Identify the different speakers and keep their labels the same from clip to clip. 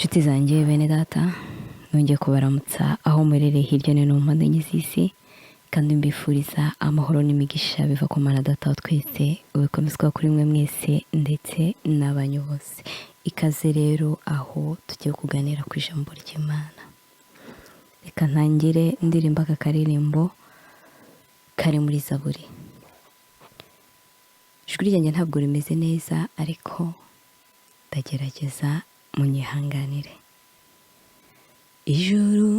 Speaker 1: Nshuti zanjye bene data nongeye kubaramutsa aho murereye hirya no hino mu mpande enye z'isi kandi mbifuriza amahoro n'imigisha biva ku Mana Data wa twese ubikomezwa kuri mwe mwese ndetse n'abanyu bose. Ikaze rero aho tugiye kuganira ku ijambo ry'Imana. Reka ntangire ndirimba aka karirimbo kari muri Zaburi. Ijwi ryanjye ntabwo rimeze neza ariko ndagerageza munyihanganire. Ijuru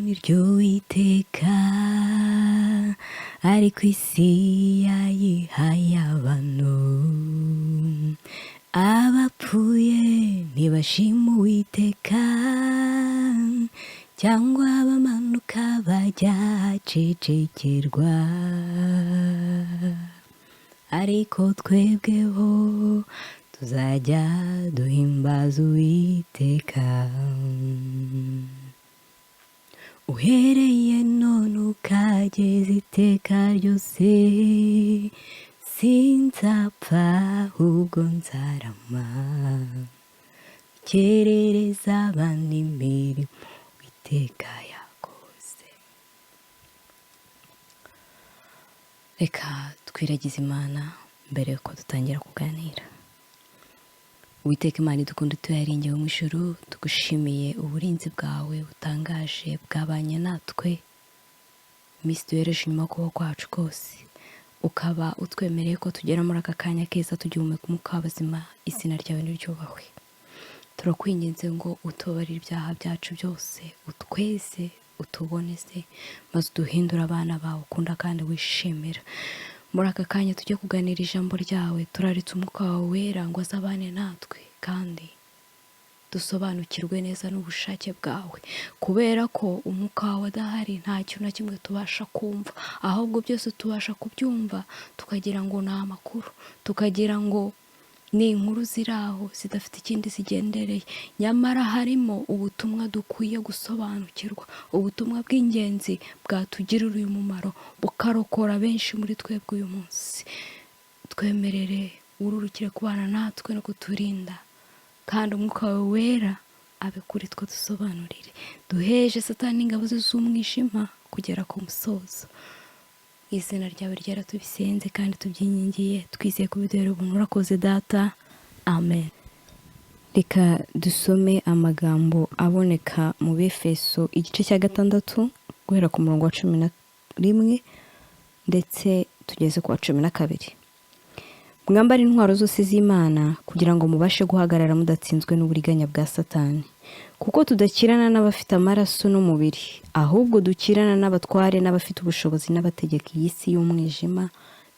Speaker 1: niryo Uwiteka ariko isi yayihaye abantu, abapfuye ntibashima Uwiteka cyangwa bamanuka bajya ahacecekerwa, ariko twebweho tuzajya duhimbaza Uwiteka. Uhereye none ukageza iteka ryose, sinzapfa ahubwo nzarama, kerereza abandi imirimo Uwiteka yakoze. Reka twiragize Imana mbere yuko dutangira kuganira. Uwiteka Imana idukunda tuyaringiwe mu ijuru, tugushimiye uburinzi bwawe butangaje bwabanye natwe iminsi duhereje inyuma kubaho kwacu kose, ukaba utwemereye ko tugera muri aka kanya keza tugihumeka umwuka w'abazima. Izina ryawe niryubahwe. Turakwinginze ngo utubabarire ibyaha byacu byose, utweze utuboneze, maze uduhindure abana bawe ukunda kandi wishimira. Muri aka kanya tujye kuganira ijambo ryawe, turaritse umwuka wawe wera ngo azabane natwe kandi dusobanukirwe neza n'ubushake bwawe, kubera ko umwuka wawe adahari nta kintu na kimwe tubasha kumva, ahubwo byose tubasha kubyumva tukagira ngo ni amakuru, tukagira ngo ni inkuru ziri aho zidafite ikindi zigendereye, nyamara harimo ubutumwa dukwiye gusobanukirwa, ubutumwa bw'ingenzi bwatugirira uyu mumaro, bukarokora benshi muri twebwe uyu munsi. Twemerere ururukire kubana natwe no kuturinda, kandi umwuka wawe wera abe kuri twe dusobanurire, duheje Satani n'ingabo ze z'umwijima kugera ku musozo. Izina ryawe ryera tubisenze kandi tubyingingiye twizeye kubiduhera ubuntu. Urakoze Data, amen. Reka dusome amagambo aboneka mu Befeso igice cya 6 guhera ku murongo wa 11 ndetse tugeze ku wa 12. Mwambare intwaro zose z'Imana kugira ngo mubashe guhagarara mudatsinzwe n'uburiganya bwa Satani, kuko tudakirana n'abafite amaraso n'umubiri, ahubwo dukirana n'abatware n'abafite ubushobozi n'abategeka iyi si y'umwijima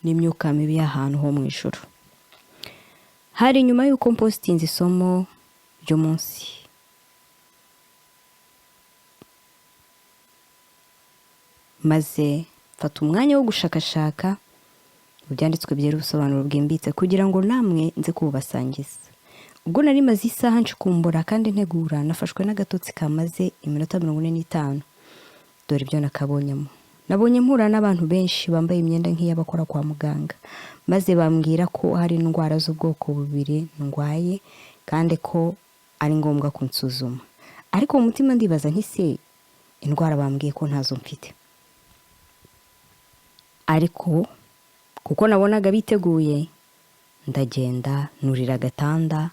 Speaker 1: n'imyuka mibi y'ahantu ho mu ijuru. Hari nyuma y'uko mpostinze isomo ryo munsi, maze mfata umwanya wo gushakashaka ibyanditswe byera ubusobanuro bwimbitse kugira ngo namwe nze kubasangiza. Ubwo nari maze isaha nshikumbura kandi ntegura, nafashwe n'agatotsi kamaze iminota 45. Dore ibyo nakabonyemo. Nabonye mpura n'abantu benshi bambaye imyenda nk'iy'abakora kwa muganga, maze bambwira ko hari indwara z'ubwoko bubiri ndwaye kandi ko ari ngombwa kunsuzuma. Ariko mu mutima ndibaza nti se indwara bambwiye ko ntazo mfite? Ariko kuko nabonaga biteguye, ndagenda nurira agatanda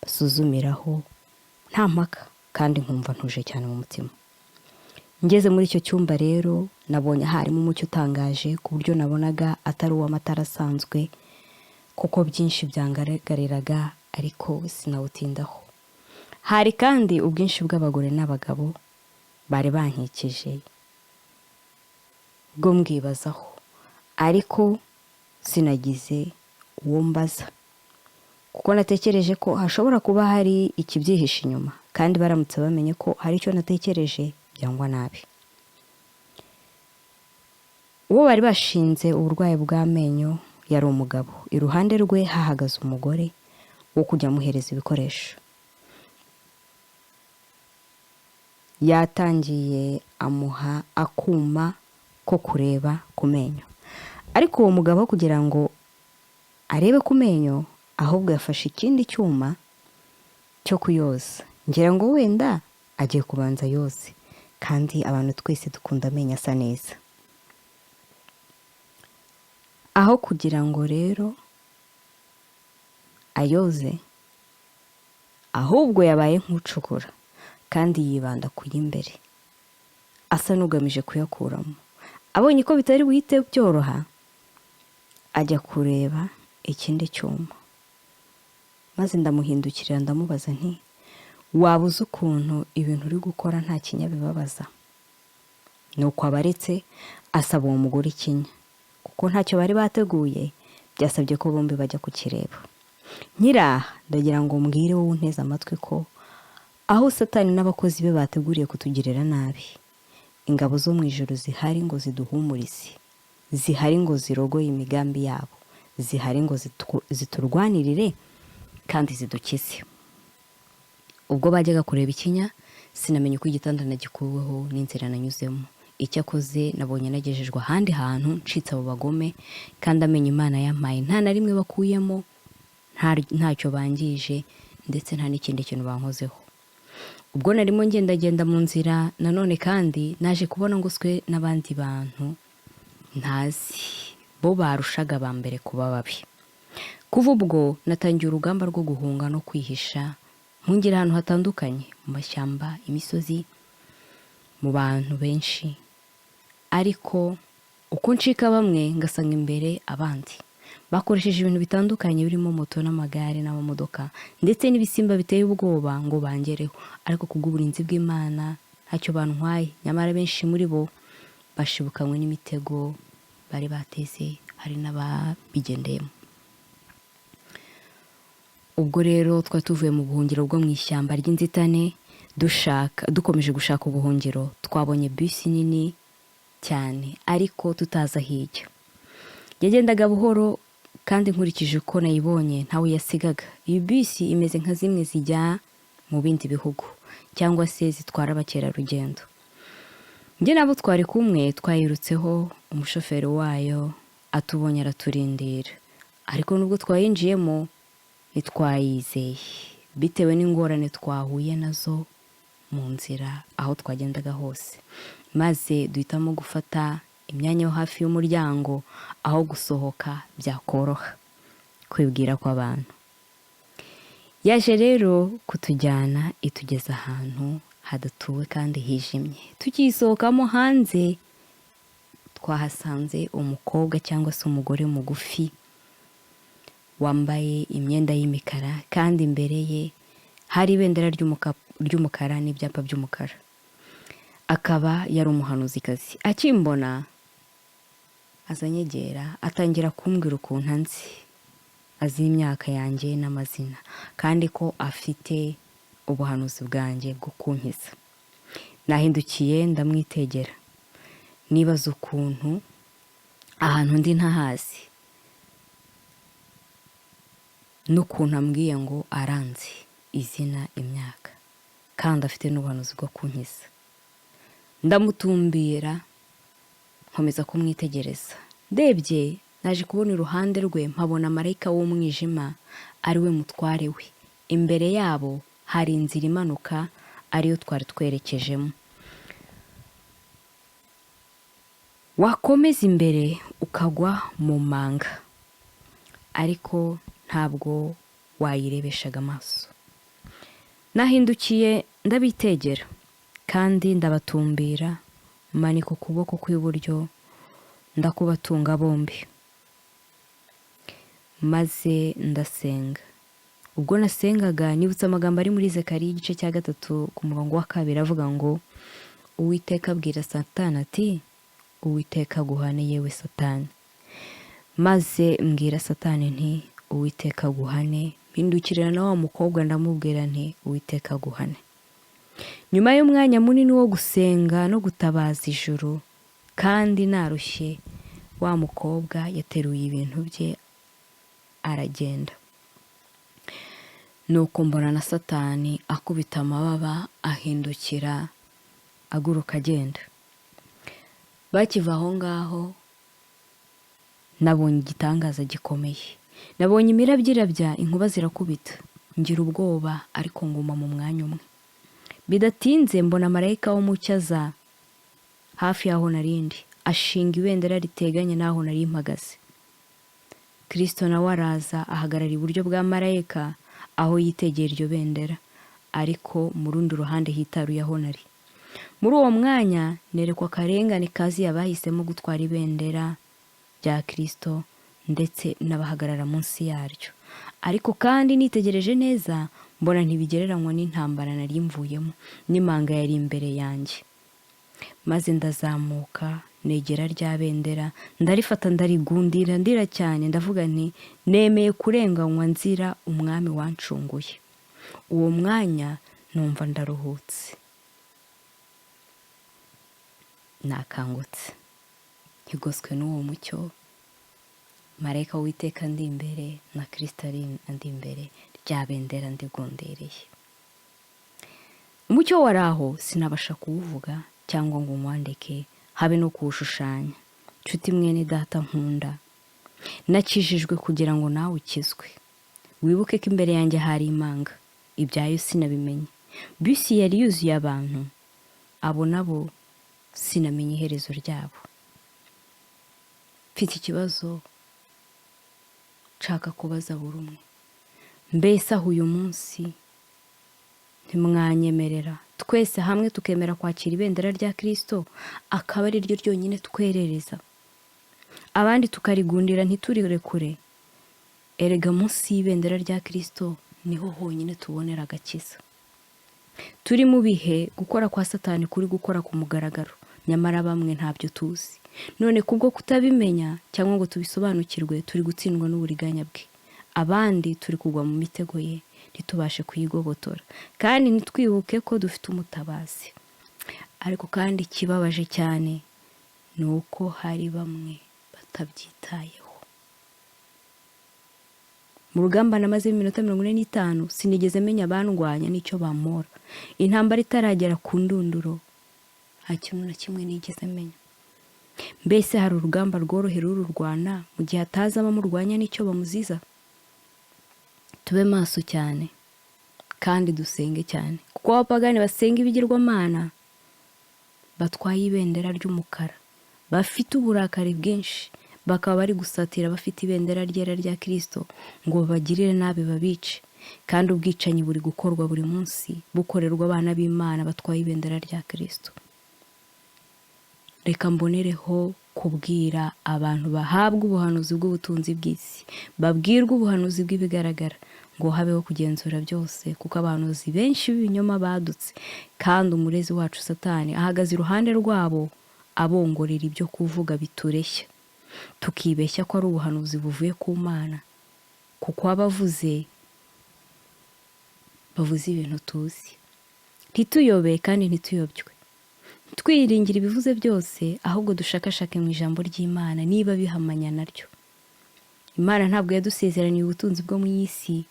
Speaker 1: basuzumiraho nta mpaka kandi nkumva ntuje cyane mu mutima. Ngeze muri icyo cyumba rero nabonye harimo umucyo utangaje ku buryo nabonaga atari uw'amatara asanzwe, kuko byinshi byangaragariraga ariko sinawutindaho. Hari kandi ubwinshi bw'abagore n'abagabo bari bankikije bwo mbwibazaho, ariko sinagize uwo mbaza kuko natekereje ko hashobora kuba hari ikibyihishe inyuma, kandi baramutse bamenye ko hari icyo natekereje byangwa nabi. Uwo bari bashinze uburwayi bw'amenyo yari umugabo, iruhande rwe hahagaze umugore wo kujya amuhereza ibikoresho. Yatangiye amuha akuma ko kureba ku menyo, ariko uwo mugabo kugira ngo arebe ku menyo ahubwo yafashe ikindi cyuma cyo kuyoza ngira ngo wenda agiye kubanza yose, kandi abantu twese dukunda amenyo asa neza. Aho kugira ngo rero ayoze, ahubwo yabaye nk'ucukura kandi yibanda ku y'imbere, asa n'ugamije kuyakuramo. Abonye ko bitari buhite byoroha, ajya kureba ikindi cyuma, maze ndamuhindukirira ndamubaza nti, waba uzi ukuntu ibintu uri gukora nta kinya bibabaza? Nuko abaretse asaba uwo mugore ikinya, kuko ntacyo bari bateguye, byasabye ko bombi bajya kukireba. Nkiraha ndagira ngo mbwire wowe unteze amatwi ko aho Satani n'abakozi be bateguriye kutugirira nabi, ingabo zo mu ijuru zihari ngo ziduhumurize, zihari ngo zirogoye imigambi yabo, zihari ngo ziturwanirire kandi zidukize. Ubwo bajyaga kureba ikinya, sinamenye uko igitanda nagikuweho n'inzira nanyuzemo. Icyakoze nabonye nagejejwe ahandi hantu, ncitse abo bagome, kandi amenye Imana yampaye nta na rimwe bakuyemo, ntacyo bangije, ndetse nta n'ikindi kintu bankozeho. Ubwo narimo ngendagenda mu nzira, nanone kandi naje kubona ngoswe n'abandi bantu ntazi, bo barushaga ba mbere kuba babi. Kuva ubwo natangiye urugamba rwo guhunga no kwihisha, mpungira ahantu hatandukanye, mu mashyamba, imisozi, mu bantu benshi. Ariko uko ncika bamwe ngasanga imbere abandi, bakoresheje ibintu bitandukanye birimo moto n'amagare n'amamodoka, ndetse n'ibisimba biteye ubwoba ngo bangereho. Ariko kubw'uburinzi bw'Imana ntacyo bantwaye, nyamara benshi muri bo bashibukanywe n'imitego bari bateze, hari n'ababigendeyemo. Ubwo rero twari tuvuye mu buhungiro bwo mu ishyamba ry'inzitane, dukomeje gushaka ubuhungiro, twabonye bisi nini cyane ariko tutaza hirya. Yagendaga buhoro kandi nkurikije uko nayibonye ntawe yasigaga. Iyi bisi imeze nka zimwe zijya mu bindi bihugu cyangwa se zitwara abakerarugendo. Njye nabo twari kumwe twayirutseho, umushoferi wayo atubonye araturindira, ariko nubwo twayinjiyemo ntitwayizeye bitewe n'ingorane twahuye nazo mu nzira aho twagendaga hose, maze duhitamo gufata imyanya yo hafi y'umuryango aho gusohoka byakoroha kwibwira kw'abantu. Yaje rero kutujyana itugeza ahantu hadatuwe kandi hijimye. Tukisohokamo hanze, twahasanze umukobwa cyangwa se umugore mugufi wambaye imyenda y'imikara, kandi imbere ye hari ibendera ry'umukara n'ibyapa by'umukara. Akaba yari umuhanuzikazi. Akimbona azanyegera, atangira kumbwira ukuntu anzi, azi imyaka yanjye n'amazina, kandi ko afite ubuhanuzi bwanjye bwo kunkiza. Nahindukiye ndamwitegera, nibaza ukuntu ahantu ndi ntahazi, n'ukuntu ambwiye ngo aranzi izina, imyaka, kandi afite n'ubuhanuzi bwo kunkiza. Ndamutumbira, nkomeza kumwitegereza. Ndebye naje kubona iruhande rwe, mpabona marayika w'umwijima ari we mutware we. Imbere yabo hari inzira imanuka ariyo twari twerekejemo. Wakomeza imbere ukagwa mu manga, ariko ntabwo wayirebeshaga amaso. Nahindukiye ndabitegera kandi ndabatumbira, manika ukuboko kw'iburyo ndakubatunga bombi, maze ndasenga. Ubwo nasengaga nibutse amagambo ari muri Zekariya igice cya 3 ku murongo wa 2 avuga ngo, Uwiteka abwira Satani ati, Uwiteka aguhane yewe Satani. Maze mbwira Satani nti, Uwiteka aguhane. Mpindukirira na wa mukobwa ndamubwira nti, Uwiteka aguhane. Nyuma y'umwanya munini wo gusenga no gutabaza ijuru kandi narushye, wa mukobwa yateruye ibintu bye aragenda. Nuko mbona na Satani akubita amababa, ahindukira aguruka agenda. Bakiva aho ngaho nabonye igitangaza gikomeye. Nabonye imirabyo irabya, inkuba zirakubita, ngira ubwoba ariko nguma mu mwanya umwe. Bidatinze mbona marayika w'umucyo aza hafi y'aho narindi, ashinga ibendera riteganye n'aho nari mpagaze. Kristo nawe araza ahagarara iburyo bwa marayika aho yitegeye iryo bendera, ariko mu rundi ruhande hitaruye aho nari. Muri uwo mwanya nerekwa akarengane kazi abahisemo gutwara ibendera rya Kristo ndetse n'abahagarara munsi yaryo. Ariko kandi nitegereje neza mbona ntibigereranywa n'intambara nari mvuyemo n'imanga yari imbere yanjye. Maze ndazamuka negera rya bendera, ndarifata ndarigundira ndira cyane, ndavuga nti nemeye kurenganywa nzira umwami wancunguye. Uwo mwanya numva ndaruhutse, nakangutse nkigoswe n'uwo mucyo, marayika w'Uwiteka ndi imbere na Kristo andi imbere, rya bendera ndigundereye. Umucyo wari aho sinabasha kuwuvuga cyangwa ngo mwandike habe no kuwushushanya. Nshuti mwene data nkunda, nakijijwe kugira ngo nawe ukizwe. Wibuke ko imbere yanjye hari imanga, ibyayo sinabimenye. Bisi yari yuzuye abantu, abo nabo sinamenye iherezo ryabo. Mfite ikibazo nshaka kubaza buri umwe. Mbese aho uyu munsi ntimwanyemerera twese hamwe tukemera kwakira ibendera rya Kristo, akaba ari ryo ryonyine twerereza, abandi tukarigundira ntiturirekure? Erega munsi y'ibendera rya Kristo niho honyine tubonera agakiza. Turi mu bihe gukora kwa Satani kuri gukora ku mugaragaro, nyamara bamwe ntabyo tuzi. None kubwo kutabimenya cyangwa ngo tubisobanukirwe, turi gutsindwa n'uburiganya bwe. Abandi turi kugwa mu mitego ye ntitubashe kuyigobotora, kandi ntitwibuke ko dufite umutabazi. Ariko kandi ikibabaje cyane ni uko hari bamwe batabyitayeho. Mu rugamba namaze iminota 45 sinigeze menya bandwanya n'icyo bampora. Intambara itaragera ku ndunduro, nta kintu na kimwe nigeze menya. Mbese hari urugamba rworohera ururwana mu gihe ataza abamurwanya n'icyo bamuziza? Tube maso cyane kandi dusenge cyane, kuko abapagani basenga ibigirwamana batwaye ibendera ry'umukara, bafite uburakari bwinshi, bakaba bari gusatira bafite ibendera ryera rya Kristo ngo babagirire nabi babice. Kandi ubwicanyi buri gukorwa buri munsi bukorerwa abana b'Imana batwaye ibendera rya Kristo. Reka mbonereho kubwira abantu bahabwa ubuhanuzi bw'ubutunzi bw'isi, babwirwa ubuhanuzi bw'ibigaragara, ngo habeho kugenzura byose, kuko abahanuzi benshi b'ibinyoma badutse, kandi umurezi wacu Satani ahagaze iruhande rwabo abongorera ibyo kuvuga bitureshya, tukibeshya ko ari ubuhanuzi buvuye ku Mana, kuko abavuze bavuze ibintu tuzi. Ntituyobe kandi ntituyobywe, twiringira ibivuze byose, ahubwo dushakashake mu ijambo ry'Imana niba bihamanya naryo. Imana ntabwo yadusezeraniye ubutunzi bwo mu isi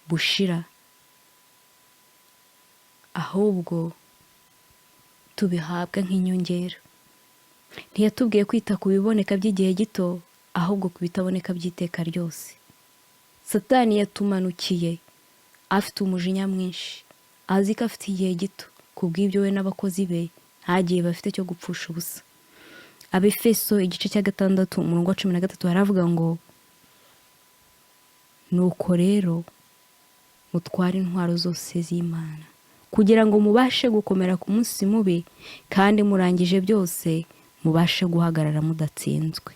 Speaker 1: bushira, ahubwo tubihabwa nk'inyongera. Ntiyatubwiye kwita ku biboneka by'igihe gito, ahubwo ku bitaboneka by'iteka ryose. Satani yatumanukiye afite umujinya mwinshi, azi ko afite igihe gito, kubw'ibyo we n'abakozi be nta gihe bafite cyo gupfusha ubusa. Abefeso igice cya 6 umurongo wa 13 haravuga ngo, nuko rero mutware intwaro zose z'Imana kugira ngo mubashe gukomera ku munsi mubi, kandi murangije byose mubashe guhagarara mudatsinzwe.